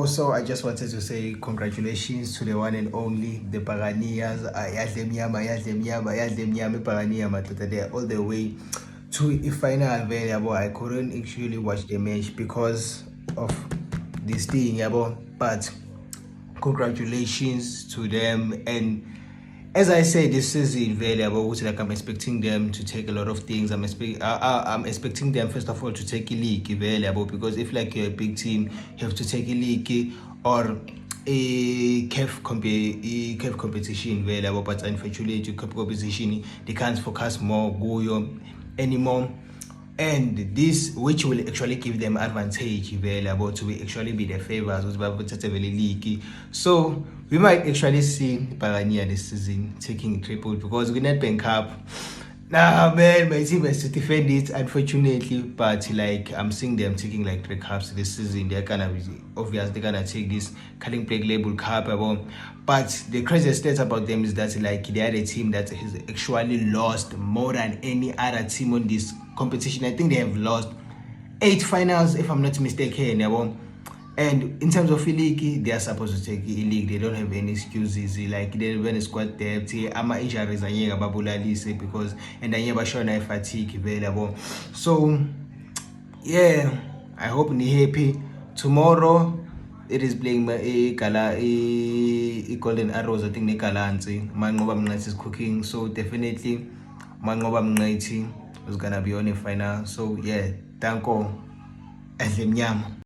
Also, I just wanted to say congratulations to the one and only, the Paganias. They're all the way to a final available. I couldn't actually watch the match because of this thing, but congratulations to them. And as I said, this is available, which like I'm expecting them to take a lot of things. I'm expecting them first of all to take a league available, because if like you're a big team, you have to take a league or a CAF competition available. But unfortunately, to CAF competition, they can't focus more Goyo anymore. And this, which will actually give them advantage available to actually be the favors with Babu League. So we might actually see Pagania this season taking triple, because we Nedbank Cup. Nah, man, my team has to defend it, unfortunately. But like, I'm seeing them taking like 3 cups this season. They're gonna be obvious. They're gonna take this Cutting Plague Label Cup. But the craziest stats about them is that like they are a team that has actually lost more than any other team on this competition. I think they have lost 8 finals, if I'm not mistaken. And in terms of a league, they are supposed to take a league. They don't have any excuses. Like they when squad depth, ama injuries are babulalise because and then you show fatigue available. So yeah, I hope you're happy. Tomorrow it is playing Golden Arrows. I think Nikalanzi. Mangoba Mnati is cooking. So definitely Mangoba Mnati is gonna be on the final. So yeah, thank you.